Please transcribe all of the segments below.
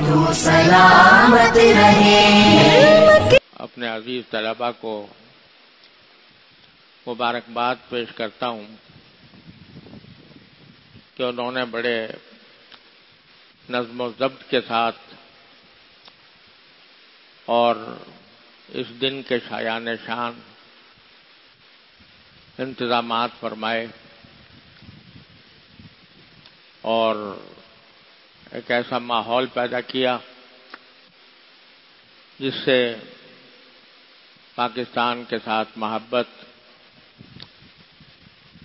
تو سلامت رہے۔ اپنے عزیز طلباء کو مبارکباد پیش کرتا ہوں کہ انہوں نے بڑے نظم و ضبط کے ساتھ اور اس دن کے شایان شان انتظامات فرمائے اور ایک ایسا ماحول پیدا کیا جس سے پاکستان کے ساتھ محبت،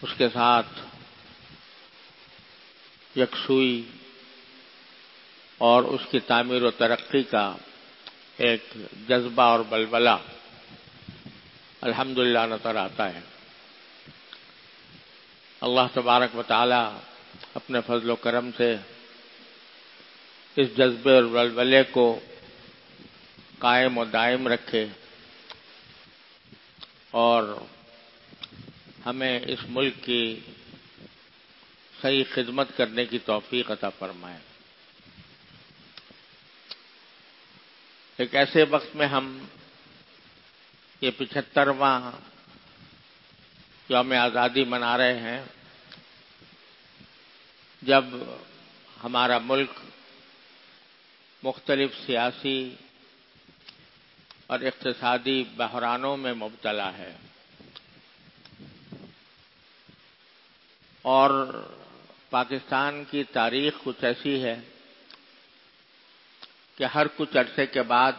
اس کے ساتھ یکسوئی اور اس کی تعمیر و ترقی کا ایک جذبہ اور بلبلہ الحمدللہ نظر آتا ہے۔ اللہ تبارک و تعالی اپنے فضل و کرم سے اس جذبے اور بلبلے کو قائم و دائم رکھے اور ہمیں اس ملک کی صحیح خدمت کرنے کی توفیق عطا فرمائے۔ ایک ایسے وقت میں ہم یہ 75واں یوم آزادی منا رہے ہیں جب ہمارا ملک مختلف سیاسی اور اقتصادی بحرانوں میں مبتلا ہے اور پاکستان کی تاریخ کچھ ایسی ہے کہ ہر کچھ عرصے کے بعد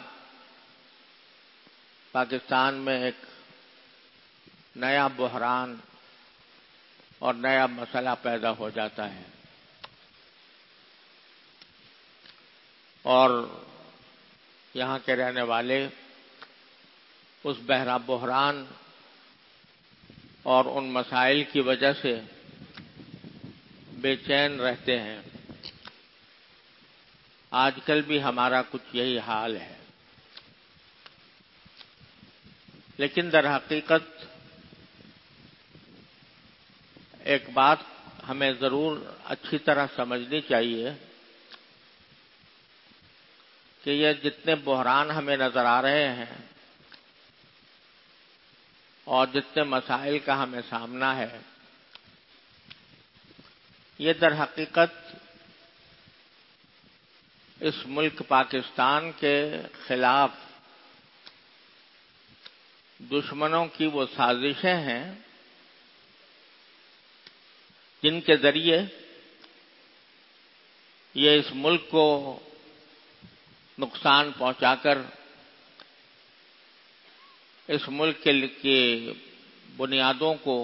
پاکستان میں ایک نیا بحران اور نیا مسئلہ پیدا ہو جاتا ہے اور یہاں کے رہنے والے اس بحران اور ان مسائل کی وجہ سے بے چین رہتے ہیں۔ آج کل بھی ہمارا کچھ یہی حال ہے، لیکن در حقیقت ایک بات ہمیں ضرور اچھی طرح سمجھنی چاہیے کہ یہ جتنے بحران ہمیں نظر آ رہے ہیں اور جتنے مسائل کا ہمیں سامنا ہے، یہ در حقیقت اس ملک پاکستان کے خلاف دشمنوں کی وہ سازشیں ہیں جن کے ذریعے یہ اس ملک کو نقصان پہنچا کر اس ملک کی بنیادوں کو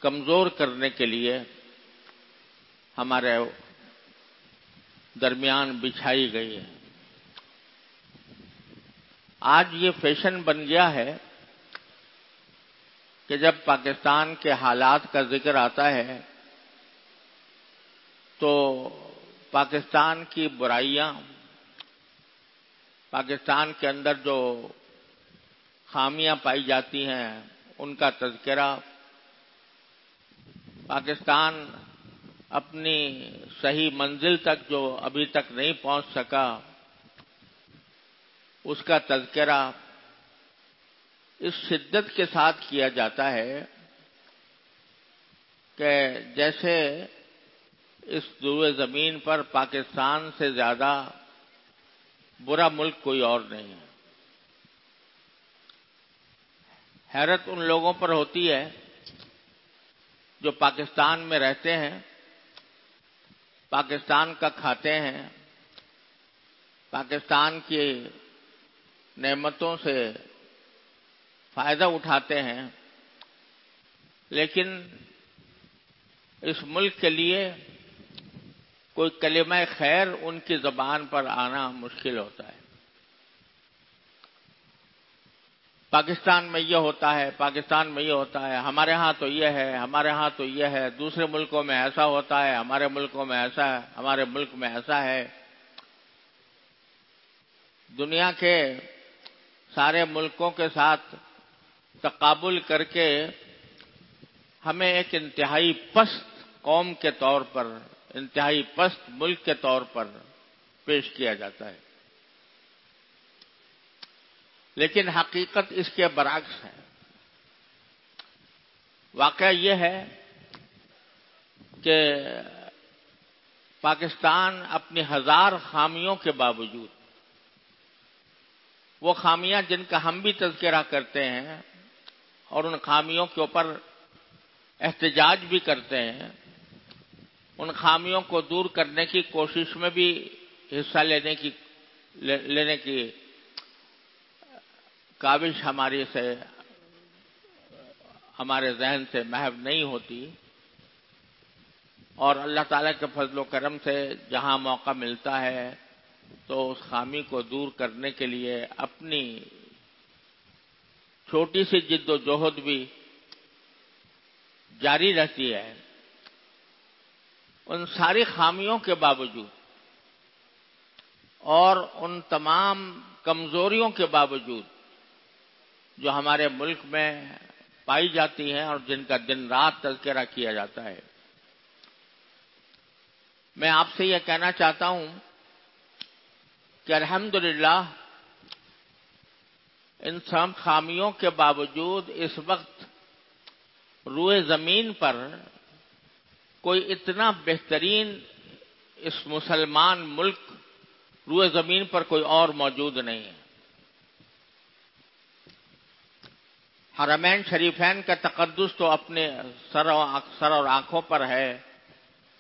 کمزور کرنے کے لیے ہمارے درمیان بچھائی گئی ہے۔ آج یہ فیشن بن گیا ہے کہ جب پاکستان کے حالات کا ذکر آتا ہے تو پاکستان کی برائیاں، پاکستان کے اندر جو خامیاں پائی جاتی ہیں ان کا تذکرہ، پاکستان اپنی صحیح منزل تک جو ابھی تک نہیں پہنچ سکا اس کا تذکرہ اس شدت کے ساتھ کیا جاتا ہے کہ جیسے اس روئے زمین پر پاکستان سے زیادہ برا ملک کوئی اور نہیں ہے۔ حیرت ان لوگوں پر ہوتی ہے جو پاکستان میں رہتے ہیں، پاکستان کا کھاتے ہیں، پاکستان کی نعمتوں سے فائدہ اٹھاتے ہیں، لیکن اس ملک کے لیے کوئی کلمہ خیر ان کی زبان پر آنا مشکل ہوتا ہے۔ پاکستان میں یہ ہوتا ہے، پاکستان میں یہ ہوتا ہے، ہمارے ہاں تو یہ ہے، ہمارے ہاں تو یہ ہے، دوسرے ملکوں میں ایسا ہوتا ہے، ہمارے ملکوں میں ایسا ہے، ہمارے ملک میں ایسا ہے۔ دنیا کے سارے ملکوں کے ساتھ تقابل کر کے ہمیں ایک انتہائی پست قوم کے طور پر، انتہائی پست ملک کے طور پر پیش کیا جاتا ہے، لیکن حقیقت اس کے برعکس ہے۔ واقعہ یہ ہے کہ پاکستان اپنی ہزار خامیوں کے باوجود، وہ خامیاں جن کا ہم بھی تذکرہ کرتے ہیں اور ان خامیوں کے اوپر احتجاج بھی کرتے ہیں، ان خامیوں کو دور کرنے کی کوشش میں بھی حصہ لینے کی کاوش ہمارے ذہن سے محو نہیں ہوتی، اور اللہ تعالیٰ کے فضل و کرم سے جہاں موقع ملتا ہے تو اس خامی کو دور کرنے کے لیے اپنی چھوٹی سی جد و جہد بھی جاری رہتی ہے۔ ان ساری خامیوں کے باوجود اور ان تمام کمزوریوں کے باوجود جو ہمارے ملک میں پائی جاتی ہیں اور جن کا دن رات تذکرہ کیا جاتا ہے، میں آپ سے یہ کہنا چاہتا ہوں کہ الحمدللہ ان سب خامیوں کے باوجود اس وقت روئے زمین پر کوئی اتنا بہترین اس مسلمان ملک روئے زمین پر کوئی اور موجود نہیں ہے۔ حرمین شریفین کا تقدس تو اپنے سر اور آنکھوں پر ہے،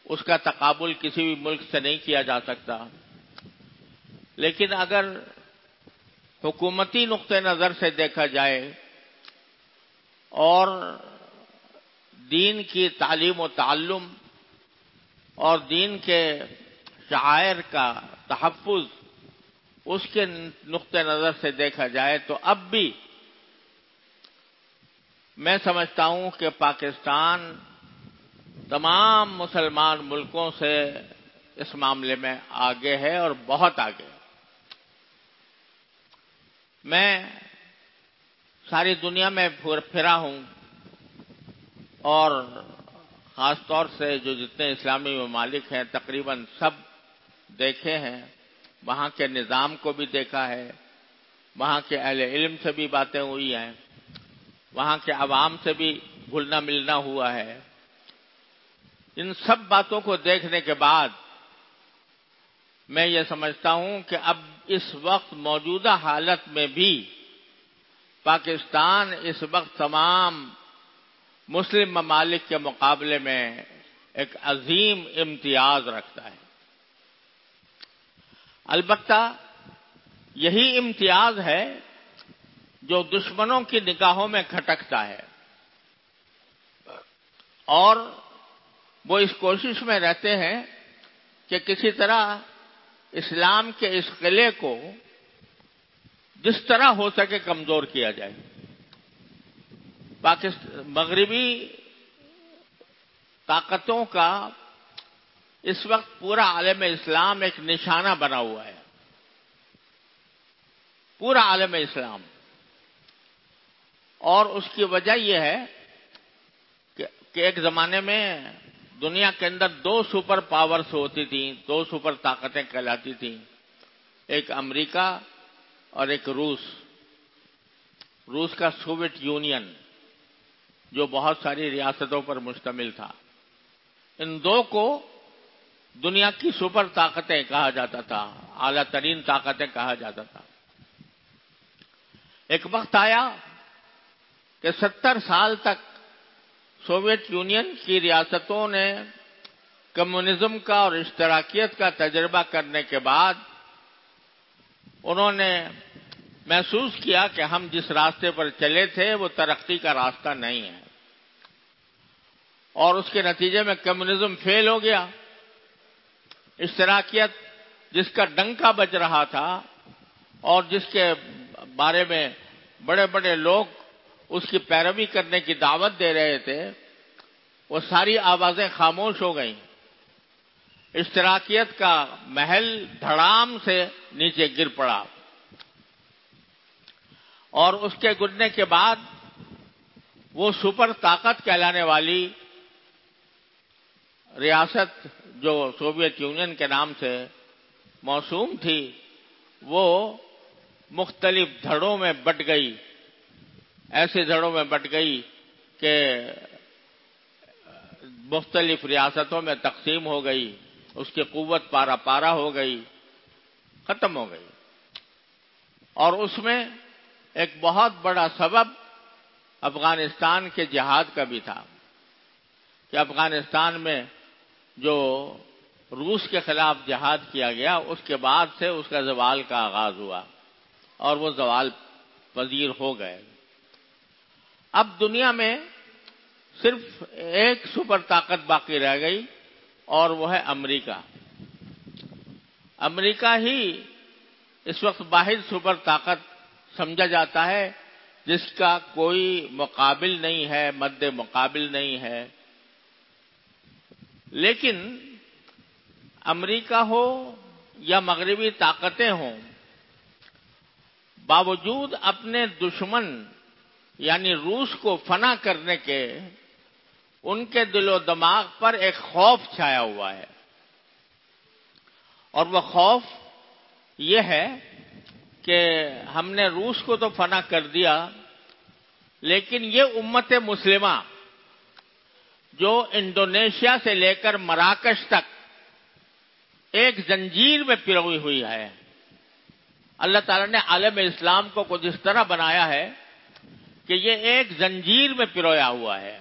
اس کا تقابل کسی بھی ملک سے نہیں کیا جا سکتا، لیکن اگر حکومتی نقطہ نظر سے دیکھا جائے اور دین کی تعلیم و تعلم اور دین کے شعائر کا تحفظ اس کے نقطہ نظر سے دیکھا جائے تو اب بھی میں سمجھتا ہوں کہ پاکستان تمام مسلمان ملکوں سے اس معاملے میں آگے ہے اور بہت آگے۔ میں ساری دنیا میں پھرا ہوں اور خاص طور سے جو جتنے اسلامی ممالک ہیں تقریباً سب دیکھے ہیں، وہاں کے نظام کو بھی دیکھا ہے، وہاں کے اہل علم سے بھی باتیں ہوئی ہیں، وہاں کے عوام سے بھی گھلنا ملنا ہوا ہے۔ ان سب باتوں کو دیکھنے کے بعد میں یہ سمجھتا ہوں کہ اب اس وقت موجودہ حالت میں بھی پاکستان اس وقت تمام مسلم ممالک کے مقابلے میں ایک عظیم امتیاز رکھتا ہے۔ البتہ یہی امتیاز ہے جو دشمنوں کی نگاہوں میں کھٹکتا ہے، اور وہ اس کوشش میں رہتے ہیں کہ کسی طرح اسلام کے اس قلعے کو جس طرح ہو سکے کمزور کیا جائے۔ مغربی طاقتوں کا اس وقت پورا عالم اسلام ایک نشانہ بنا ہوا ہے، پورا عالم اسلام، اور اس کی وجہ یہ ہے کہ ایک زمانے میں دنیا کے اندر دو سپر پاورز ہوتی تھیں، دو سپر طاقتیں کہلاتی تھیں، ایک امریکہ اور ایک روس کا سوویت یونین جو بہت ساری ریاستوں پر مشتمل تھا۔ ان دو کو دنیا کی سپر طاقتیں کہا جاتا تھا، اعلیٰ ترین طاقتیں کہا جاتا تھا۔ ایک وقت آیا کہ 70 سال تک سوویت یونین کی ریاستوں نے کمیونزم کا اور اشتراکیت کا تجربہ کرنے کے بعد انہوں نے محسوس کیا کہ ہم جس راستے پر چلے تھے وہ ترقی کا راستہ نہیں ہے، اور اس کے نتیجے میں کمیونزم فیل ہو گیا۔ اشتراکیت جس کا ڈنکا بج رہا تھا اور جس کے بارے میں بڑے بڑے لوگ اس کی پیروی کرنے کی دعوت دے رہے تھے، وہ ساری آوازیں خاموش ہو گئیں۔ اشتراکیت کا محل دھڑام سے نیچے گر پڑا، اور اس کے گرنے کے بعد وہ سپر طاقت کہلانے والی ریاست جو سوویت یونین کے نام سے موسوم تھی وہ مختلف دھڑوں میں بٹ گئی، ایسے دھڑوں میں بٹ گئی کہ مختلف ریاستوں میں تقسیم ہو گئی، اس کی قوت پارا پارا ہو گئی، ختم ہو گئی۔ اور اس میں ایک بہت بڑا سبب افغانستان کے جہاد کا بھی تھا کہ افغانستان میں جو روس کے خلاف جہاد کیا گیا اس کے بعد سے اس کا زوال کا آغاز ہوا اور وہ زوال پذیر ہو گئے۔ اب دنیا میں صرف ایک سپر طاقت باقی رہ گئی اور وہ ہے امریکہ۔ امریکہ ہی اس وقت واحد سپر طاقت سمجھا جاتا ہے جس کا کوئی مقابل نہیں ہے، مد مقابل نہیں ہے۔ لیکن امریکہ ہو یا مغربی طاقتیں ہوں، باوجود اپنے دشمن یعنی روس کو فنا کرنے کے ان کے دل و دماغ پر ایک خوف چھایا ہوا ہے، اور وہ خوف یہ ہے کہ ہم نے روس کو تو فنا کر دیا، لیکن یہ امت مسلمہ جو انڈونیشیا سے لے کر مراکش تک ایک زنجیر میں پروئی ہوئی ہے، اللہ تعالیٰ نے عالم اسلام کو کچھ اس طرح بنایا ہے کہ یہ ایک زنجیر میں پرویا ہوا ہے۔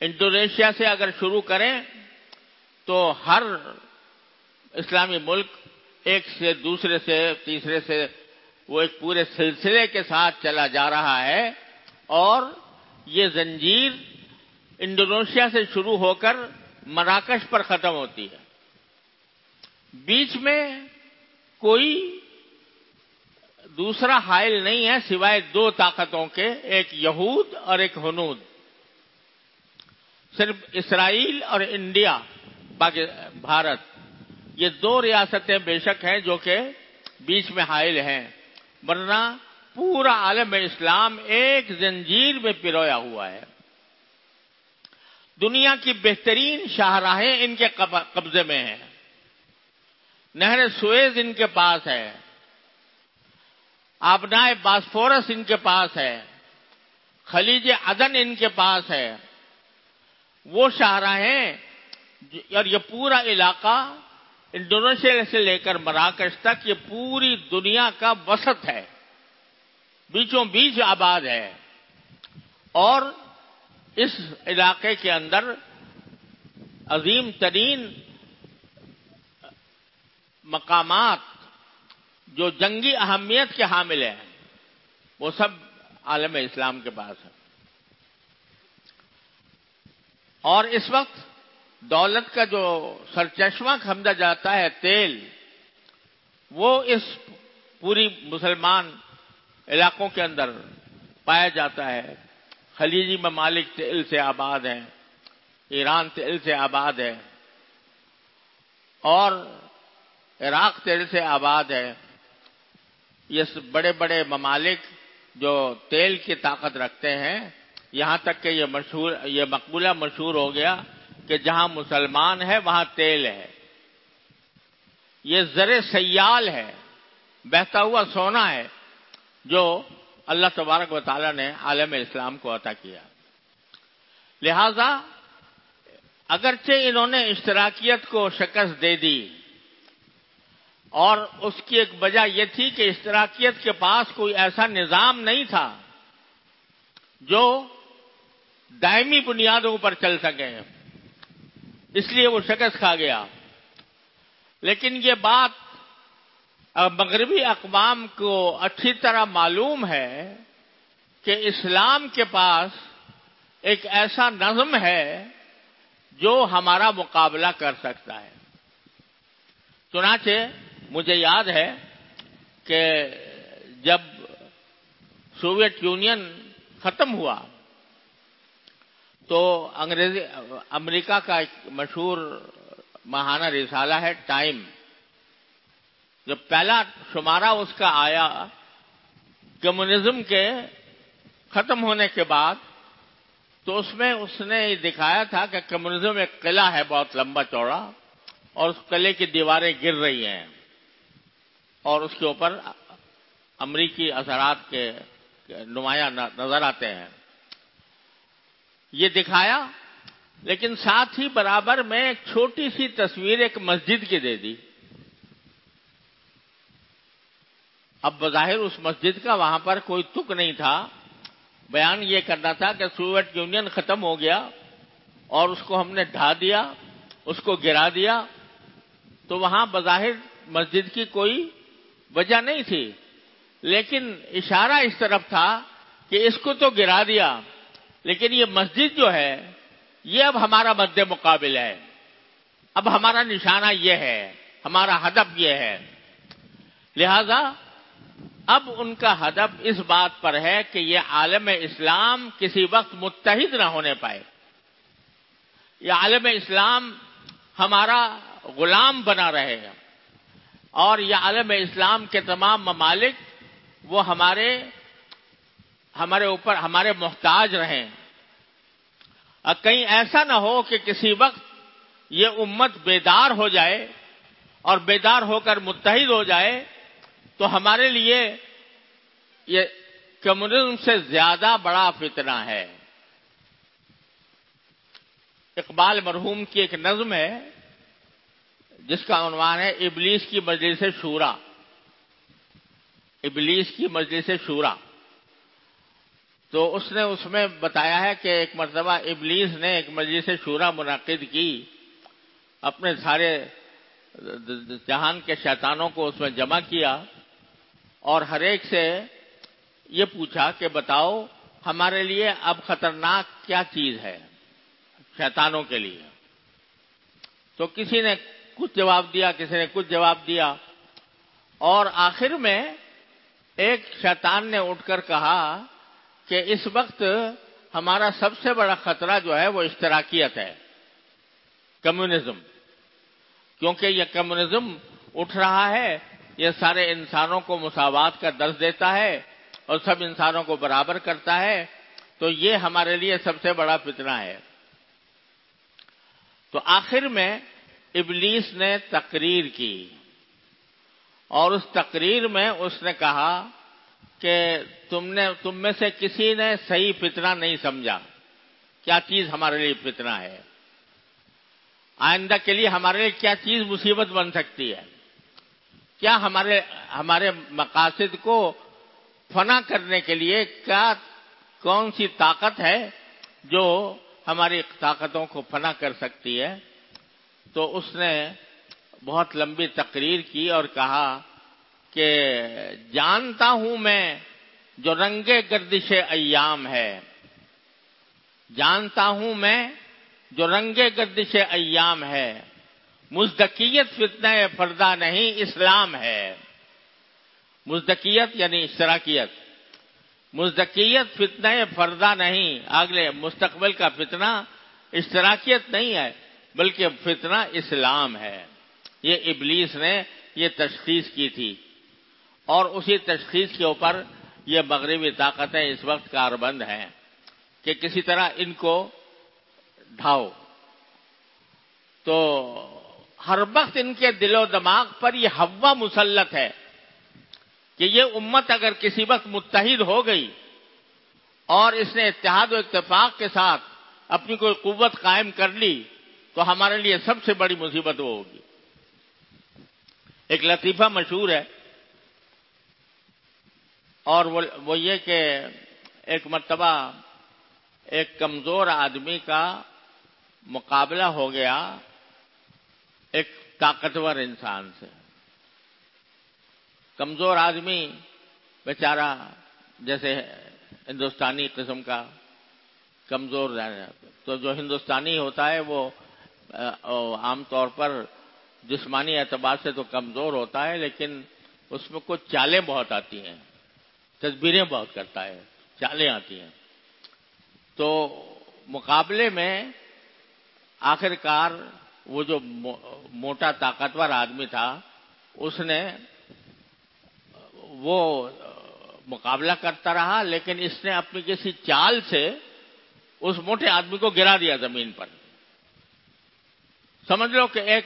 انڈونیشیا سے اگر شروع کریں تو ہر اسلامی ملک ایک سے دوسرے سے تیسرے سے وہ ایک پورے سلسلے کے ساتھ چلا جا رہا ہے، اور یہ زنجیر انڈونیشیا سے شروع ہو کر مراکش پر ختم ہوتی ہے۔ بیچ میں کوئی دوسرا حائل نہیں ہے سوائے دو طاقتوں کے، ایک یہود اور ایک ہنود۔ صرف اسرائیل اور انڈیا بھارت یہ دو ریاستیں بے شک ہیں جو کہ بیچ میں حائل ہیں، ورنہ پورا عالم اسلام ایک زنجیر میں پرویا ہوا ہے۔ دنیا کی بہترین شاہراہیں ان کے قبضے میں ہیں، نہر سویز ان کے پاس ہے، آبنائے باسفورس ان کے پاس ہے، خلیج عدن ان کے پاس ہے۔ وہ شاہراہیں اور یہ پورا علاقہ انڈونیشیا سے لے کر مراکش تک یہ پوری دنیا کا وسط ہے، بیچوں بیچ آباد ہے، اور اس علاقے کے اندر عظیم ترین مقامات جو جنگی اہمیت کے حامل ہیں وہ سب عالم اسلام کے پاس ہے۔ اور اس وقت دولت کا جو سرچشمہ سمجھا جاتا ہے تیل، وہ اس پوری مسلمان علاقوں کے اندر پایا جاتا ہے۔ خلیجی ممالک تیل سے آباد ہیں، ایران تیل سے آباد ہے، اور عراق تیل سے آباد ہے۔ یہ بڑے بڑے ممالک جو تیل کی طاقت رکھتے ہیں، یہاں تک کہ یہ مقولہ مشہور ہو گیا کہ جہاں مسلمان ہے وہاں تیل ہے۔ یہ زر سیال ہے، بہتا ہوا سونا ہے جو اللہ تبارک و تعالی نے عالم اسلام کو عطا کیا۔ لہذا اگرچہ انہوں نے اشتراکیت کو شکست دے دی، اور اس کی ایک وجہ یہ تھی کہ اشتراکیت کے پاس کوئی ایسا نظام نہیں تھا جو دائمی بنیادوں پر چل سکے، اس لیے وہ شکست کھا گیا۔ لیکن یہ بات مغربی اقوام کو اچھی طرح معلوم ہے کہ اسلام کے پاس ایک ایسا نظم ہے جو ہمارا مقابلہ کر سکتا ہے۔ چنانچہ مجھے یاد ہے کہ جب سوویت یونین ختم ہوا تو امریکہ کا ایک مشہور ماہانہ رسالہ ہے ٹائم، جب پہلا شمارہ اس کا آیا کمیونزم کے ختم ہونے کے بعد، تو اس میں اس نے یہ دکھایا تھا کہ کمیونزم ایک قلعہ ہے بہت لمبا چوڑا، اور اس قلعے کی دیواریں گر رہی ہیں اور اس کے اوپر امریکی اثرات کے نمایاں نظر آتے ہیں. یہ دکھایا، لیکن ساتھ ہی برابر میں ایک چھوٹی سی تصویر ایک مسجد کی دے دی. اب بظاہر اس مسجد کا وہاں پر کوئی تک نہیں تھا. بیان یہ کرنا تھا کہ سوویت یونین ختم ہو گیا اور اس کو ہم نے ڈھا دیا، اس کو گرا دیا. تو وہاں بظاہر مسجد کی کوئی وجہ نہیں تھی، لیکن اشارہ اس طرف تھا کہ اس کو تو گرا دیا، لیکن یہ مسجد جو ہے یہ اب ہمارا مد مقابل ہے. اب ہمارا نشانہ یہ ہے، ہمارا ہدف یہ ہے. لہذا اب ان کا ہدف اس بات پر ہے کہ یہ عالم اسلام کسی وقت متحد نہ ہونے پائے. یہ عالم اسلام ہمارا غلام بنا رہے گا، اور یہ عالم اسلام کے تمام ممالک وہ ہمارے اوپر ہمارے محتاج رہیں. اور کہیں ایسا نہ ہو کہ کسی وقت یہ امت بیدار ہو جائے اور بیدار ہو کر متحد ہو جائے تو ہمارے لیے یہ کمیونزم سے زیادہ بڑا فتنہ ہے. اقبال مرحوم کی ایک نظم ہے جس کا عنوان ہے ابلیس کی مجلس شورا. ابلیس کی مجلس شورا. تو اس نے اس میں بتایا ہے کہ ایک مرتبہ ابلیس نے ایک مجلس شورا منعقد کی، اپنے سارے جہان کے شیطانوں کو اس میں جمع کیا اور ہر ایک سے یہ پوچھا کہ بتاؤ ہمارے لیے اب خطرناک کیا چیز ہے شیطانوں کے لیے. تو کسی نے کچھ جواب دیا، کسی نے کچھ جواب دیا، اور آخر میں ایک شیطان نے اٹھ کر کہا کہ اس وقت ہمارا سب سے بڑا خطرہ جو ہے وہ اشتراکیت ہے، کمیونزم. کیونکہ یہ کمیونزم اٹھ رہا ہے، یہ سارے انسانوں کو مساوات کا درس دیتا ہے اور سب انسانوں کو برابر کرتا ہے، تو یہ ہمارے لیے سب سے بڑا فتنہ ہے. تو آخر میں ابلیس نے تقریر کی، اور اس تقریر میں اس نے کہا کہ تم میں سے کسی نے صحیح فتنہ نہیں سمجھا. کیا چیز ہمارے لیے فتنہ ہے؟ آئندہ کے لیے ہمارے لیے کیا چیز مصیبت بن سکتی ہے؟ کیا ہمارے مقاصد کو فنا کرنے کے لیے کون سی طاقت ہے جو ہماری طاقتوں کو فنا کر سکتی ہے؟ تو اس نے بہت لمبی تقریر کی اور کہا کہ جانتا ہوں میں جو رنگ گردش ایام ہے، جانتا ہوں میں جو رنگ گردش ایام ہے، مزدکیت فتنہ فردہ نہیں اسلام ہے. مزدکیت یعنی اشتراکیت، مزدکیت فتنہ فردہ نہیں، اگلے مستقبل کا فتنہ اشتراکیت نہیں ہے بلکہ فتنہ اسلام ہے. یہ ابلیس نے یہ تشخیص کی تھی، اور اسی تشخیص کے اوپر یہ مغربی طاقتیں اس وقت کاربند ہیں کہ کسی طرح ان کو ڈھاؤ. تو ہر وقت ان کے دل و دماغ پر یہ ہوا مسلط ہے کہ یہ امت اگر کسی وقت متحد ہو گئی اور اس نے اتحاد و اتفاق کے ساتھ اپنی کوئی قوت قائم کر لی تو ہمارے لیے سب سے بڑی مصیبت وہ ہوگی. ایک لطیفہ مشہور ہے، اور وہ یہ کہ ایک مرتبہ ایک کمزور آدمی کا مقابلہ ہو گیا ایک طاقتور انسان سے. کمزور آدمی بیچارہ جیسے ہندوستانی قسم کا کمزور رہنا، تو جو ہندوستانی ہوتا ہے وہ عام طور پر جسمانی اعتبار سے تو کمزور ہوتا ہے، لیکن اس میں کچھ چالیں بہت آتی ہیں، تدبیریں بہت کرتا ہے، چالیں آتی ہیں. تو مقابلے میں آخر کار وہ جو موٹا طاقتور آدمی تھا اس نے وہ مقابلہ کرتا رہا، لیکن اس نے اپنی کسی چال سے اس موٹے آدمی کو گرا دیا زمین پر. سمجھ لو کہ ایک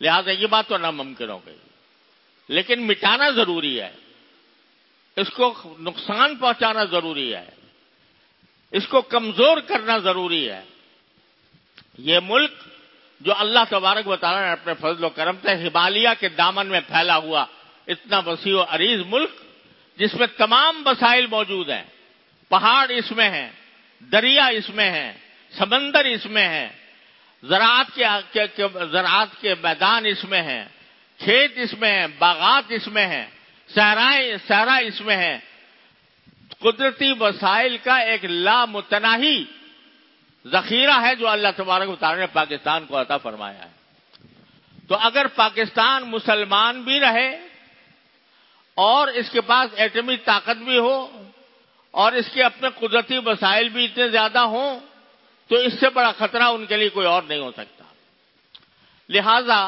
لہذا یہ بات تو ناممکن ہو گئی، لیکن مٹانا ضروری ہے، اس کو نقصان پہنچانا ضروری ہے، اس کو کمزور کرنا ضروری ہے۔ یہ ملک جو اللہ تبارک و تعالیٰ نے اپنے فضل و کرم سے ہمالیہ کے دامن میں پھیلا ہوا اتنا وسیع و عریض ملک، جس میں تمام وسائل موجود ہیں، پہاڑ اس میں ہیں، دریا اس میں ہیں، سمندر اس میں ہے، زراعت کے میدان اس میں ہیں، کھیت اس میں ہیں، باغات اس میں ہیں، صحرا اس میں ہے، قدرتی وسائل کا ایک لامتناہی ذخیرہ ہے جو اللہ تبارک و تعالیٰ نے پاکستان کو عطا فرمایا ہے۔ تو اگر پاکستان مسلمان بھی رہے اور اس کے پاس ایٹمی طاقت بھی ہو اور اس کے اپنے قدرتی وسائل بھی اتنے زیادہ ہوں تو اس سے بڑا خطرہ ان کے لیے کوئی اور نہیں ہو سکتا۔ لہذا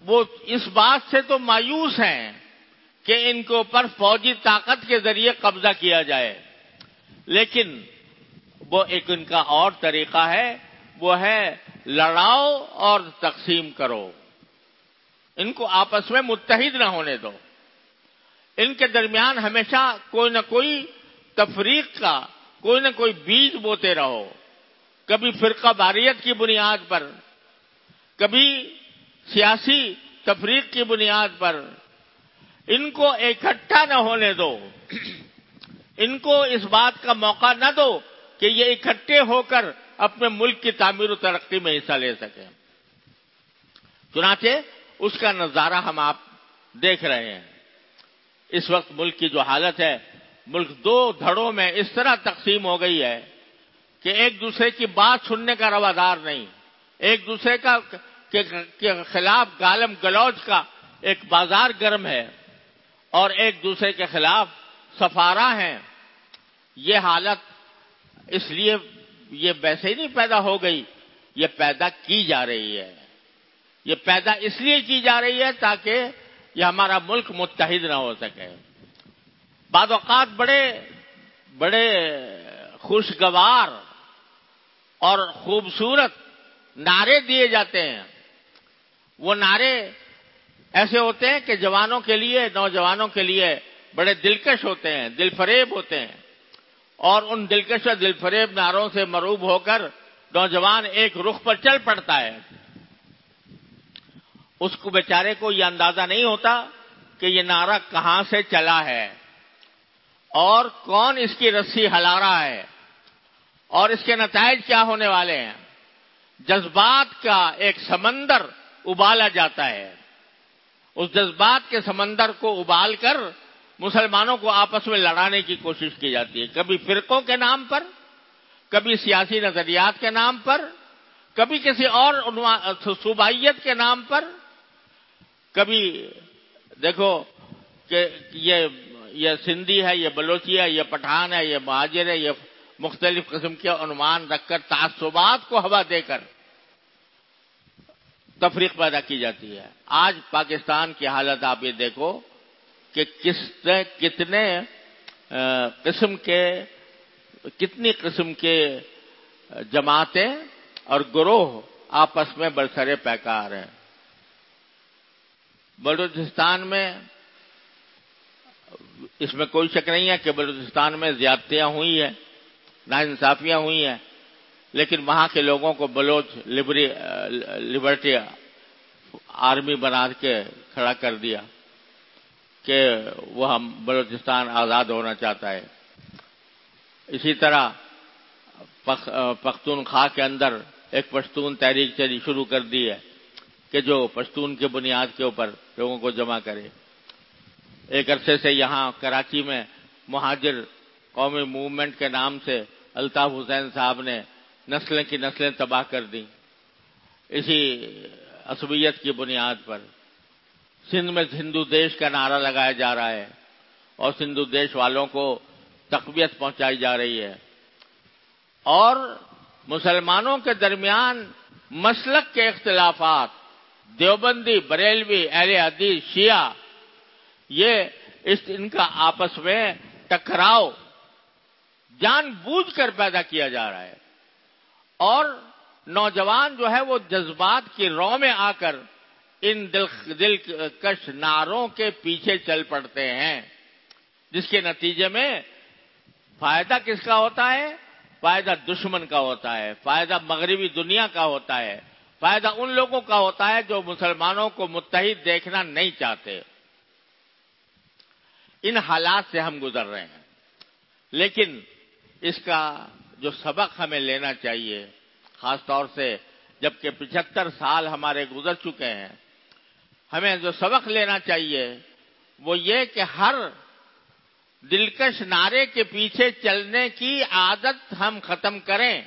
وہ اس بات سے تو مایوس ہیں کہ ان کے اوپر فوجی طاقت کے ذریعے قبضہ کیا جائے، لیکن وہ ایک ان کا اور طریقہ ہے، وہ ہے لڑاؤ اور تقسیم کرو، ان کو آپس میں متحد نہ ہونے دو، ان کے درمیان ہمیشہ کوئی نہ کوئی تفریق کا کوئی نہ کوئی بیج بوتے رہو، کبھی فرقہ واریت کی بنیاد پر، کبھی سیاسی تفریق کی بنیاد پر، ان کو اکٹھا نہ ہونے دو، ان کو اس بات کا موقع نہ دو کہ یہ اکٹھے ہو کر اپنے ملک کی تعمیر و ترقی میں حصہ لے سکیں۔ چنانچہ اس کا نظارہ ہم آپ دیکھ رہے ہیں۔ اس وقت ملک کی جو حالت ہے، ملک دو دھڑوں میں اس طرح تقسیم ہو گئی ہے کہ ایک دوسرے کی بات سننے کا روادار نہیں، ایک دوسرے کے خلاف گالم گلوچ کا ایک بازار گرم ہے اور ایک دوسرے کے خلاف سفارہ ہیں۔ یہ حالت اس لیے یہ ویسے ہی نہیں پیدا ہو گئی، یہ پیدا کی جا رہی ہے، یہ پیدا اس لیے کی جا رہی ہے تاکہ یہ ہمارا ملک متحد نہ ہو سکے۔ بعض اوقات بڑے خوشگوار اور خوبصورت نعرے دیے جاتے ہیں، وہ نعرے ایسے ہوتے ہیں کہ جوانوں کے لیے، نوجوانوں کے لیے بڑے دلکش ہوتے ہیں، دل فریب ہوتے ہیں، اور ان دلکش اور دل فریب نعروں سے مرعوب ہو کر نوجوان ایک رخ پر چل پڑتا ہے۔ اس کو بیچارے کو یہ اندازہ نہیں ہوتا کہ یہ نعرہ کہاں سے چلا ہے اور کون اس کی رسی ہلا رہا ہے اور اس کے نتائج کیا ہونے والے ہیں۔ جذبات کا ایک سمندر ابالا جاتا ہے، اس جذبات کے سمندر کو ابال کر مسلمانوں کو آپس میں لڑانے کی کوشش کی جاتی ہے، کبھی فرقوں کے نام پر، کبھی سیاسی نظریات کے نام پر، کبھی کسی اور صوبائیت کے نام پر، کبھی دیکھو کہ یہ سندھی ہے، یہ بلوچی ہے، یہ پٹھان ہے، یہ مہاجر ہے، یہ مختلف قسم کے عنوان رکھ کر تعصبات کو ہوا دے کر تفریق پیدا کی جاتی ہے۔ آج پاکستان کی حالت آپ یہ دیکھو کہ کتنی قسم کے جماعتیں اور گروہ آپس میں برسر پیکار ہیں۔ بلوچستان میں اس میں کوئی شک نہیں ہے کہ بلوچستان میں زیادتیاں ہوئی ہیں، ناانصافیاں ہوئی ہیں، لیکن وہاں کے لوگوں کو بلوچ لبرٹی آرمی بنا کے کھڑا کر دیا کہ وہ ہم بلوچستان آزاد ہونا چاہتا ہے۔ اسی طرح پختونخوا کے اندر ایک پشتون تحریک چلی شروع کر دی ہے کہ جو پشتون کے بنیاد کے اوپر لوگوں کو جمع کرے۔ ایک عرصے سے یہاں کراچی میں مہاجر قومی موومنٹ کے نام سے الطاف حسین صاحب نے نسلیں کی نسلیں تباہ کر دیں، اسی عصبیت کی بنیاد پر۔ سندھ میں ہندو دیش کا نعرہ لگایا جا رہا ہے اور ہندو دیش والوں کو تقویت پہنچائی جا رہی ہے، اور مسلمانوں کے درمیان مسلک کے اختلافات، دیوبندی، بریلوی، اہل حدیث، شیعہ، ان کا آپس میں ٹکراؤ جان بوجھ کر پیدا کیا جا رہا ہے، اور نوجوان جو ہے وہ جذبات کی رو میں آ کر ان دلکش نعروں کے پیچھے چل پڑتے ہیں، جس کے نتیجے میں فائدہ کس کا ہوتا ہے؟ فائدہ دشمن کا ہوتا ہے، فائدہ مغربی دنیا کا ہوتا ہے، فائدہ ان لوگوں کا ہوتا ہے جو مسلمانوں کو متحد دیکھنا نہیں چاہتے۔ ان حالات سے ہم گزر رہے ہیں، لیکن اس کا جو سبق ہمیں لینا چاہیے، خاص طور سے جبکہ 75 سال ہمارے گزر چکے ہیں، ہمیں جو سبق لینا چاہیے وہ یہ کہ ہر دلکش نعرے کے پیچھے چلنے کی عادت ہم ختم کریں،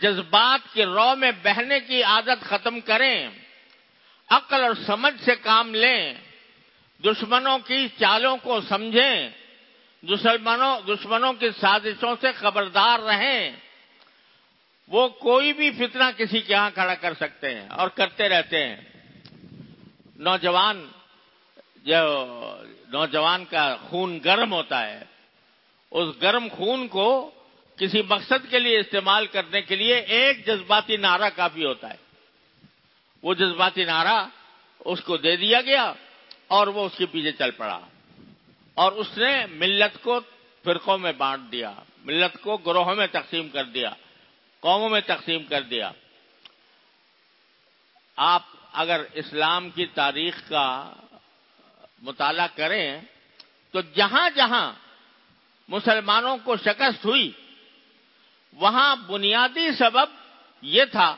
جذبات کی رو میں بہنے کی عادت ختم کریں، عقل اور سمجھ سے کام لیں، دشمنوں کی چالوں کو سمجھیں، دشمنوں کی سازشوں سے خبردار رہیں۔ وہ کوئی بھی فتنہ کسی کے ہاں کھڑا کر سکتے ہیں اور کرتے رہتے ہیں۔ نوجوان کا خون گرم ہوتا ہے، اس گرم خون کو کسی مقصد کے لیے استعمال کرنے کے لیے ایک جذباتی نعرہ کافی ہوتا ہے۔ وہ جذباتی نعرہ اس کو دے دیا گیا اور وہ اس کے پیچھے چل پڑا، اور اس نے ملت کو فرقوں میں بانٹ دیا، ملت کو گروہوں میں تقسیم کر دیا، قوموں میں تقسیم کر دیا۔ آپ اگر اسلام کی تاریخ کا مطالعہ کریں تو جہاں جہاں مسلمانوں کو شکست ہوئی وہاں بنیادی سبب یہ تھا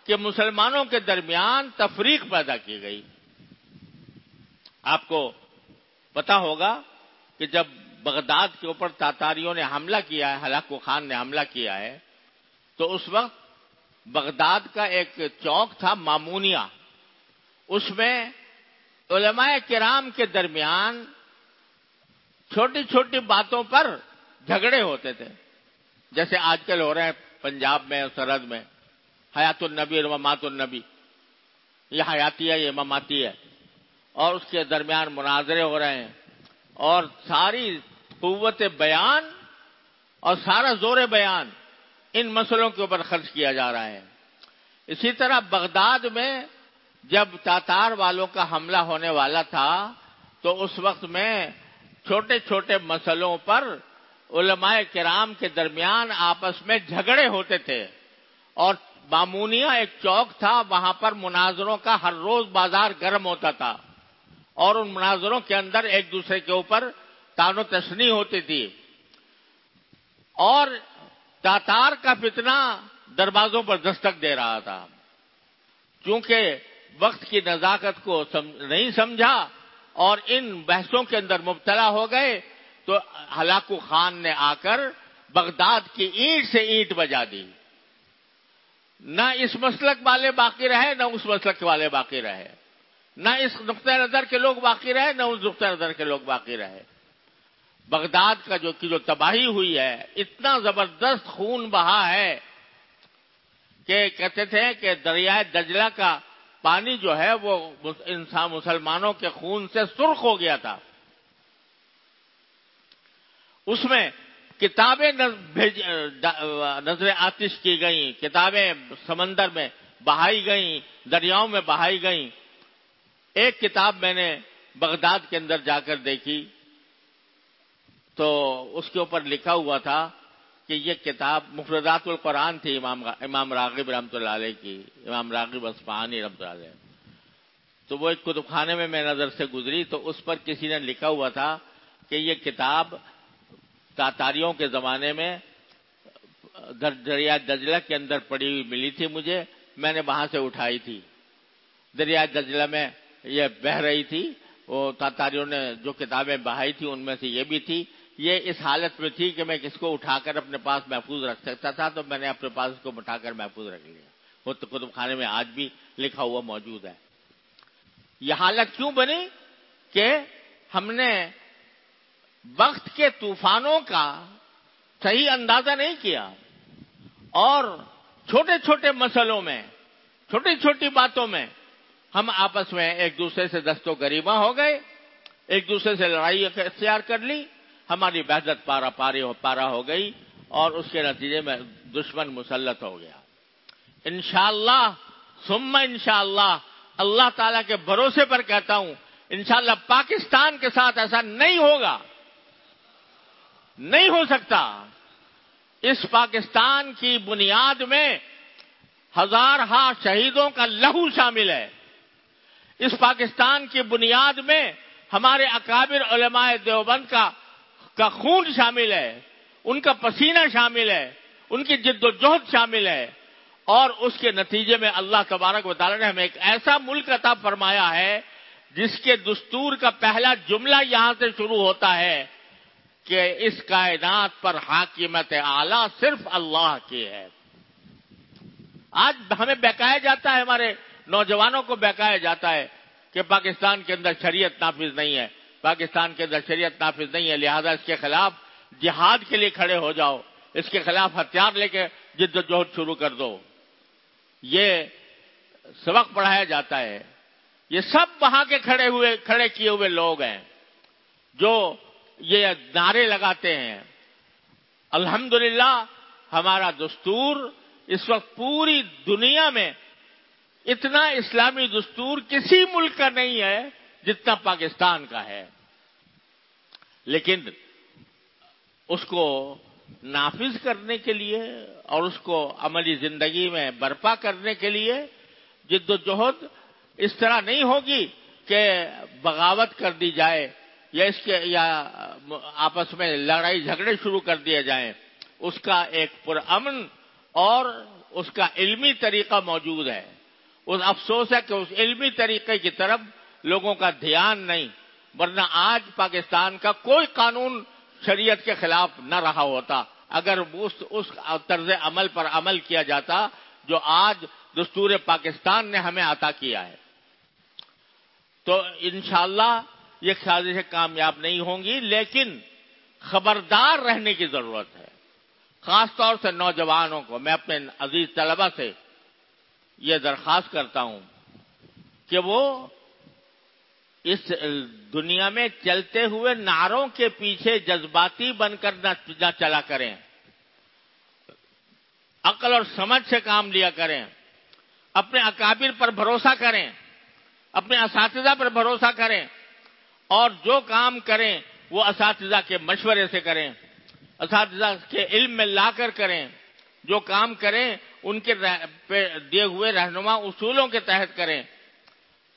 کہ مسلمانوں کے درمیان تفریق پیدا کی گئی۔ آپ کو پتا ہوگا کہ جب بغداد کے اوپر تاتاریوں نے حملہ کیا ہے، ہلاکو خان نے حملہ کیا ہے، تو اس وقت بغداد کا ایک چوک تھا مامونیہ، اس میں علماء کرام کے درمیان چھوٹی چھوٹی باتوں پر جھگڑے ہوتے تھے، جیسے آج کل ہو رہے ہیں پنجاب میں اور سرحد میں، حیات النبی اور ممات النبی، یہ حیاتی ہے یہ مماتی ہے، اور اس کے درمیان مناظرے ہو رہے ہیں، اور ساری قوت بیان اور سارا زور بیان ان مسئلوں کے اوپر خرچ کیا جا رہا ہے۔ اسی طرح بغداد میں جب تاتار والوں کا حملہ ہونے والا تھا تو اس وقت میں چھوٹے چھوٹے مسئلوں پر علماء کرام کے درمیان آپس میں جھگڑے ہوتے تھے، اور مامونیہ ایک چوک تھا، وہاں پر مناظروں کا ہر روز بازار گرم ہوتا تھا، اور ان مناظروں کے اندر ایک دوسرے کے اوپر طعن و تشنیع ہوتی تھی، اور تاتار کا فتنہ دروازوں پر دستک دے رہا تھا۔ چونکہ وقت کی نزاکت کو نہیں سمجھا اور ان بحثوں کے اندر مبتلا ہو گئے تو ہلاکو خان نے آ کر بغداد کی اینٹ سے اینٹ بجا دی۔ نہ اس مسلک والے باقی رہے، نہ اس مسلک والے باقی رہے، نہ اس نقطۂ نظر کے لوگ باقی رہے، نہ اس نقطۂ نظر کے لوگ باقی رہے۔ بغداد کا جو تباہی ہوئی ہے، اتنا زبردست خون بہا ہے کہ کہتے تھے کہ دریائے دجلہ کا پانی جو ہے وہ مسلمانوں کے خون سے سرخ ہو گیا تھا۔ اس میں کتابیں نظر آتش کی گئیں، کتابیں سمندر میں بہائی گئیں، دریاؤں میں بہائی گئیں۔ ایک کتاب میں نے بغداد کے اندر جا کر دیکھی تو اس کے اوپر لکھا ہوا تھا کہ یہ کتاب مفردات القرآن تھی، امام راغب رحمۃ اللہ علیہ کی، امام راغب اصفہانی رحمۃ اللہ علیہ۔ تو وہ ایک کتب خانے میں نظر سے گزری تو اس پر کسی نے لکھا ہوا تھا کہ یہ کتاب تاتاریوں کے زمانے میں دریائے دجلہ کے اندر پڑی ہوئی ملی تھی مجھے، میں نے وہاں سے اٹھائی تھی۔ دریائے دجلہ میں یہ بہہ رہی تھی، وہ تاتاریوں نے جو کتابیں بہائی تھی ان میں سے یہ بھی تھی۔ یہ اس حالت میں تھی کہ میں کس کو اٹھا کر اپنے پاس محفوظ رکھ سکتا تھا، تو میں نے اپنے پاس اس کو اٹھا کر محفوظ رکھ لیا۔ وہ تو کتب خانے میں آج بھی لکھا ہوا موجود ہے۔ یہ حالت کیوں بنی کہ ہم نے وقت کے طوفانوں کا صحیح اندازہ نہیں کیا، اور چھوٹے چھوٹے مسئلوں میں، چھوٹی چھوٹی باتوں میں ہم آپس میں ایک دوسرے سے دست و گریباں ہو گئے، ایک دوسرے سے لڑائی اختیار کر لی، ہماری وحدت پارا ہو گئی، اور اس کے نتیجے میں دشمن مسلط ہو گیا۔ انشاءاللہ ثم انشاءاللہ اللہ تعالیٰ کے بھروسے پر کہتا ہوں انشاءاللہ پاکستان کے ساتھ ایسا نہیں ہوگا، نہیں ہو سکتا۔ اس پاکستان کی بنیاد میں ہزارہا شہیدوں کا لہو شامل ہے، اس پاکستان کی بنیاد میں ہمارے اکابر علماء دیوبند کا خون شامل ہے، ان کا پسینہ شامل ہے، ان کی جد و جہد شامل ہے، اور اس کے نتیجے میں اللہ تبارک و تعالی نے ہمیں ایک ایسا ملک عطا فرمایا ہے جس کے دستور کا پہلا جملہ یہاں سے شروع ہوتا ہے کہ اس کائنات پر حاکمیت اعلیٰ صرف اللہ کی ہے۔ آج ہمیں بہکایا جاتا ہے، ہمارے نوجوانوں کو بہکایا جاتا ہے کہ پاکستان کے اندر شریعت نافذ نہیں ہے، پاکستان کے اندر شریعت نافذ نہیں ہے، لہذا اس کے خلاف جہاد کے لیے کھڑے ہو جاؤ، اس کے خلاف ہتھیار لے کے جد و جہد شروع کر دو۔ یہ سبق پڑھایا جاتا ہے۔ یہ سب وہاں کے کھڑے کیے ہوئے لوگ ہیں جو یہ نعرے لگاتے ہیں۔ الحمدللہ ہمارا دستور اس وقت پوری دنیا میں اتنا اسلامی دستور کسی ملک کا نہیں ہے جتنا پاکستان کا ہے، لیکن اس کو نافذ کرنے کے لیے اور اس کو عملی زندگی میں برپا کرنے کے لیے جد و جہد اس طرح نہیں ہوگی کہ بغاوت کر دی جائے یا آپس میں لڑائی جھگڑے شروع کر دیے جائیں۔ اس کا ایک پرامن اور اس کا علمی طریقہ موجود ہے۔ اس افسوس ہے کہ اس علمی طریقے کی طرف لوگوں کا دھیان نہیں، ورنہ آج پاکستان کا کوئی قانون شریعت کے خلاف نہ رہا ہوتا اگر اس طرز عمل پر عمل کیا جاتا جو آج دستور پاکستان نے ہمیں عطا کیا ہے۔ تو انشاءاللہ یہ سازشیں کامیاب نہیں ہوں گی، لیکن خبردار رہنے کی ضرورت ہے۔ خاص طور سے نوجوانوں کو میں اپنے عزیز طلبہ سے یہ درخواست کرتا ہوں کہ وہ اس دنیا میں چلتے ہوئے نعروں کے پیچھے جذباتی بن کر نہ چلا کریں، عقل اور سمجھ سے کام لیا کریں، اپنے اکابر پر بھروسہ کریں، اپنے اساتذہ پر بھروسہ کریں، اور جو کام کریں وہ اساتذہ کے مشورے سے کریں، اساتذہ کے علم میں لا کر کریں، جو کام کریں ان کے دیے ہوئے رہنما اصولوں کے تحت کریں،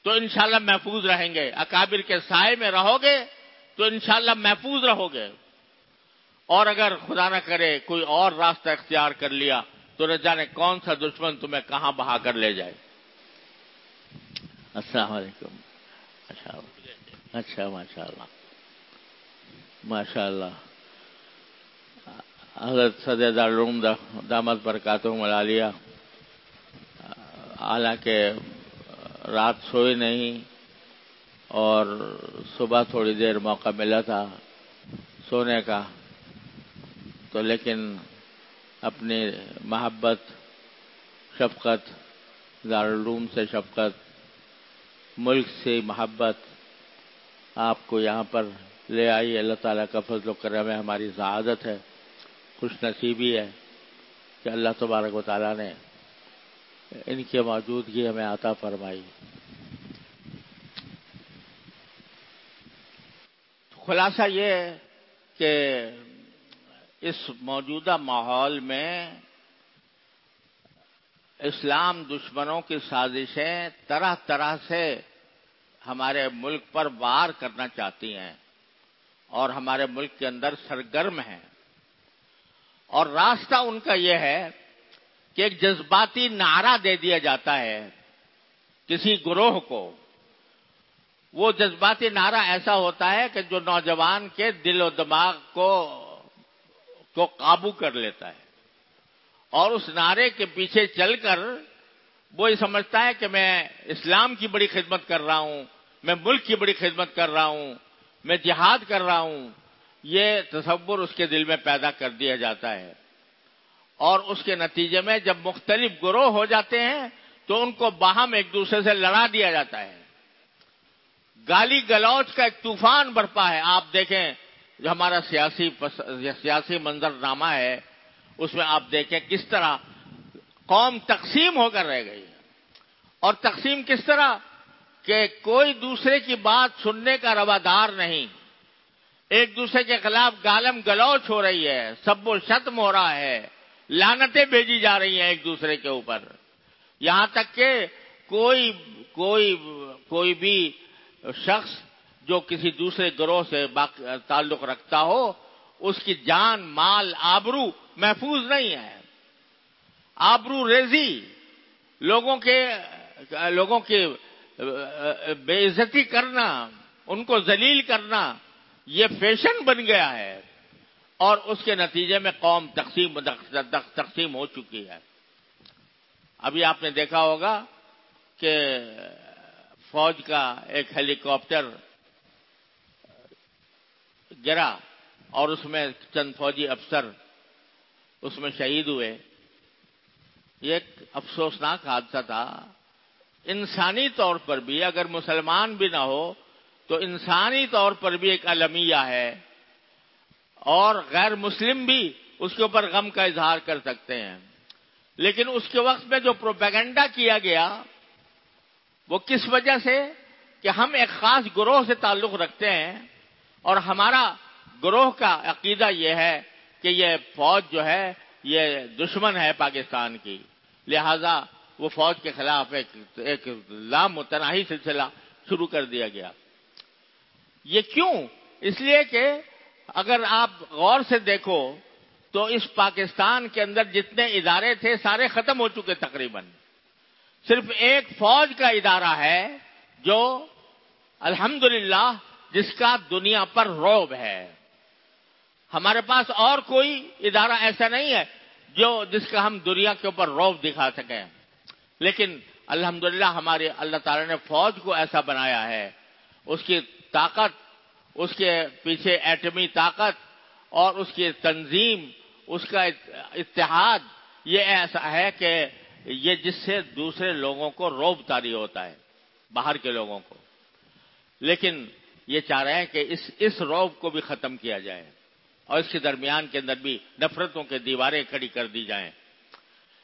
تو انشاءاللہ محفوظ رہیں گے۔ اکابر کے سائے میں رہو گے تو انشاءاللہ محفوظ رہو گے، اور اگر خدا نہ کرے کوئی اور راستہ اختیار کر لیا تو نہ جانے کون سا دشمن تمہیں کہاں بہا کر لے جائے۔ السلام علیکم۔ اچھا ماشاءاللہ حضرت صدر دارالعلوم دامت برکاتہم العالیہ حالانکہ رات سوئی نہیں اور صبح تھوڑی دیر موقع ملا تھا سونے کا، تو لیکن اپنی محبت، شفقت، دارالعلوم سے شفقت، ملک سے محبت آپ کو یہاں پر لے آئی۔ اللہ تعالیٰ کا فضل و کرم ہے، ہماری سعادت ہے، خوش نصیبی ہے کہ اللہ تبارک و تعالیٰ نے ان کی موجودگی ہمیں عطا فرمائی۔ خلاصہ یہ ہے کہ اس موجودہ ماحول میں اسلام دشمنوں کی سازشیں طرح طرح سے ہمارے ملک پر وار کرنا چاہتی ہیں اور ہمارے ملک کے اندر سرگرم ہیں، اور راستہ ان کا یہ ہے کہ ایک جذباتی نعرہ دے دیا جاتا ہے کسی گروہ کو۔ وہ جذباتی نعرہ ایسا ہوتا ہے کہ جو نوجوان کے دل و دماغ کو قابو کر لیتا ہے، اور اس نعرے کے پیچھے چل کر وہ یہ سمجھتا ہے کہ میں اسلام کی بڑی خدمت کر رہا ہوں، میں ملک کی بڑی خدمت کر رہا ہوں، میں جہاد کر رہا ہوں۔ یہ تصور اس کے دل میں پیدا کر دیا جاتا ہے، اور اس کے نتیجے میں جب مختلف گروہ ہو جاتے ہیں تو ان کو باہم ایک دوسرے سے لڑا دیا جاتا ہے۔ گالی گلوچ کا ایک طوفان برپا ہے۔ آپ دیکھیں جو ہمارا سیاسی منظرنامہ ہے اس میں آپ دیکھیں کس طرح قوم تقسیم ہو کر رہ گئی ہے، اور تقسیم کس طرح کہ کوئی دوسرے کی بات سننے کا روادار نہیں، ایک دوسرے کے خلاف گالم گلوچ ہو رہی ہے، سب و شتم ہو رہا ہے، لعنتیں بھیجی جا رہی ہیں ایک دوسرے کے اوپر، یہاں تک کہ کوئی بھی شخص جو کسی دوسرے گروہ سے تعلق رکھتا ہو، اس کی جان، مال، آبرو محفوظ نہیں ہے۔ آبرو ریزی، لوگوں کے بے عزتی کرنا، ان کو ذلیل کرنا، یہ فیشن بن گیا ہے، اور اس کے نتیجے میں قوم تقسیم ہو چکی ہے۔ ابھی آپ نے دیکھا ہوگا کہ فوج کا ایک ہیلی کاپٹر گرا اور اس میں چند فوجی افسر اس میں شہید ہوئے۔ یہ ایک افسوسناک حادثہ تھا۔ انسانی طور پر بھی، اگر مسلمان بھی نہ ہو تو انسانی طور پر بھی ایک المیہ ہے، اور غیر مسلم بھی اس کے اوپر غم کا اظہار کر سکتے ہیں۔ لیکن اس کے وقت میں جو پروپیگنڈا کیا گیا وہ کس وجہ سے کہ ہم ایک خاص گروہ سے تعلق رکھتے ہیں، اور ہمارا گروہ کا عقیدہ یہ ہے کہ یہ فوج جو ہے یہ دشمن ہے پاکستان کی، لہذا وہ فوج کے خلاف ایک لامتناہی سلسلہ شروع کر دیا گیا۔ یہ کیوں؟ اس لیے کہ اگر آپ غور سے دیکھو تو اس پاکستان کے اندر جتنے ادارے تھے سارے ختم ہو چکے تقریباً، صرف ایک فوج کا ادارہ ہے جو الحمدللہ جس کا دنیا پر رعب ہے۔ ہمارے پاس اور کوئی ادارہ ایسا نہیں ہے جس کا ہم دنیا کے اوپر رعب دکھا سکیں، لیکن الحمدللہ ہمارے اللہ تعالی نے فوج کو ایسا بنایا ہے، اس کی طاقت، اس کے پیچھے ایٹمی طاقت اور اس کی تنظیم، اس کا اتحاد، یہ ایسا ہے کہ یہ جس سے دوسرے لوگوں کو رعب طاری ہوتا ہے، باہر کے لوگوں کو، لیکن یہ چاہ رہے ہیں کہ اس رعب کو بھی ختم کیا جائے اور اس کے درمیان کے اندر بھی نفرتوں کے دیواریں کھڑی کر دی جائیں۔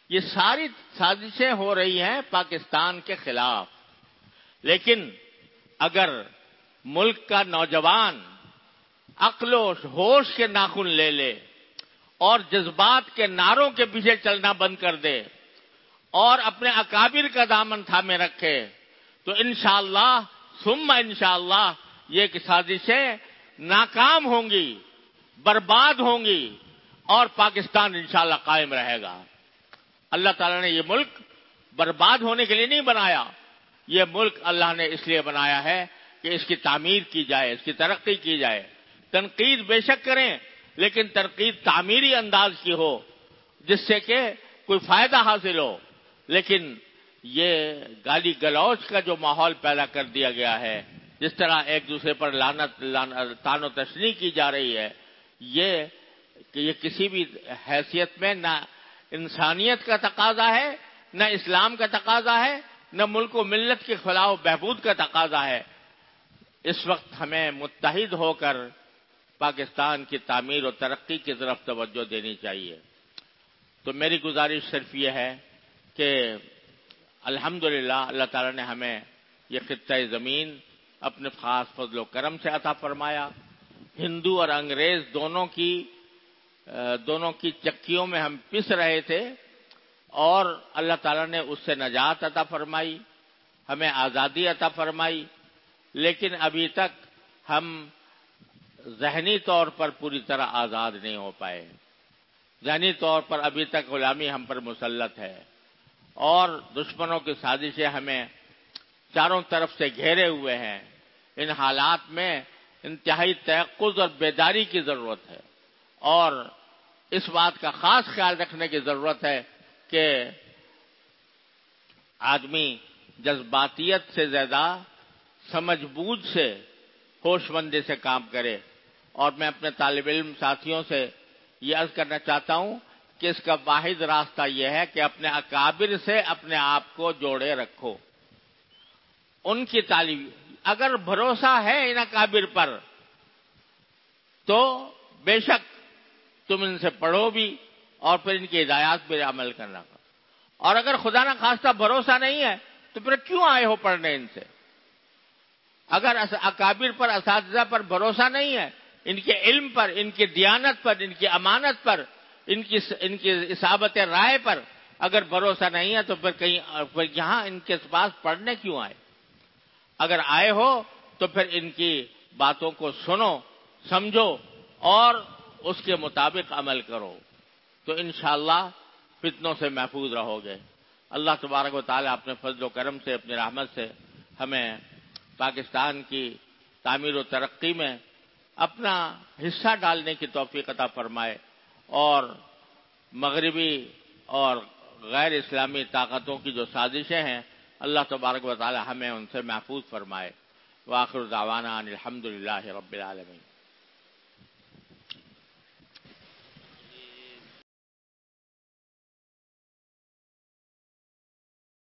یہ ساری سازشیں ہو رہی ہیں پاکستان کے خلاف، لیکن اگر ملک کا نوجوان عقل و ہوش کے ناخن لے لے اور جذبات کے نعروں کے پیچھے چلنا بند کر دے اور اپنے اکابر کا دامن تھامے رکھے تو انشاءاللہ ثم انشاءاللہ یہ سازشیں ناکام ہوں گی، برباد ہوں گی، اور پاکستان انشاءاللہ قائم رہے گا۔ اللہ تعالیٰ نے یہ ملک برباد ہونے کے لیے نہیں بنایا، یہ ملک اللہ نے اس لیے بنایا ہے کہ اس کی تعمیر کی جائے، اس کی ترقی کی جائے۔ تنقید بے شک کریں، لیکن تنقید تعمیری انداز کی ہو جس سے کہ کوئی فائدہ حاصل ہو، لیکن یہ گالی گلوچ کا جو ماحول پیدا کر دیا گیا ہے، جس طرح ایک دوسرے پر طعن و تشنیع کی جا رہی ہے، یہ کسی بھی حیثیت میں نہ انسانیت کا تقاضا ہے، نہ اسلام کا تقاضا ہے، نہ ملک و ملت کی فلاح و بہبود کا تقاضا ہے۔ اس وقت ہمیں متحد ہو کر پاکستان کی تعمیر و ترقی کی طرف توجہ دینی چاہیے۔ تو میری گزارش صرف یہ ہے کہ الحمدللہ اللہ تعالیٰ نے ہمیں یہ خطۂ زمین اپنے خاص فضل و کرم سے عطا فرمایا۔ ہندو اور انگریز دونوں کی چکیوں میں ہم پس رہے تھے، اور اللہ تعالیٰ نے اس سے نجات عطا فرمائی، ہمیں آزادی عطا فرمائی، لیکن ابھی تک ہم ذہنی طور پر پوری طرح آزاد نہیں ہو پائے۔ ذہنی طور پر ابھی تک غلامی ہم پر مسلط ہے، اور دشمنوں کی سازشیں ہمیں چاروں طرف سے گھیرے ہوئے ہیں۔ ان حالات میں انتہائی تیقظ اور بیداری کی ضرورت ہے، اور اس بات کا خاص خیال رکھنے کی ضرورت ہے کہ آدمی جذباتیت سے زیادہ سمجھ بوجھ سے، ہوش مندی سے کام کرے۔ اور میں اپنے طالب علم ساتھیوں سے یہ عرض کرنا چاہتا ہوں کہ اس کا واحد راستہ یہ ہے کہ اپنے اکابر سے اپنے آپ کو جوڑے رکھو، ان کی تعلیم۔ اگر بھروسہ ہے ان اکابر پر تو بے شک تم ان سے پڑھو بھی اور پھر ان کی ہدایات پہ عمل کرنا، اور اگر خدا نہ خواستہ بھروسہ نہیں ہے تو پھر کیوں آئے ہو پڑھنے ان سے؟ اگر اکابر پر، اساتذہ پر بھروسہ نہیں ہے، ان کے علم پر، ان کی دیانت پر، ان کی امانت پر، ان کی اصابت رائے پر اگر بھروسہ نہیں ہے تو پھر یہاں ان کے پاس پڑھنے کیوں آئے؟ اگر آئے ہو تو پھر ان کی باتوں کو سنو، سمجھو اور اس کے مطابق عمل کرو، تو انشاءاللہ فتنوں سے محفوظ رہو گے۔ اللہ تبارک و تعالیٰ اپنے فضل و کرم سے، اپنی رحمت سے ہمیں پاکستان کی تعمیر و ترقی میں اپنا حصہ ڈالنے کی توفیق عطا فرمائے، اور مغربی اور غیر اسلامی طاقتوں کی جو سازشیں ہیں اللہ تبارک و تعالی ہمیں ان سے محفوظ فرمائے۔ وآخر دعوانا ان الحمد للہ رب العالمین۔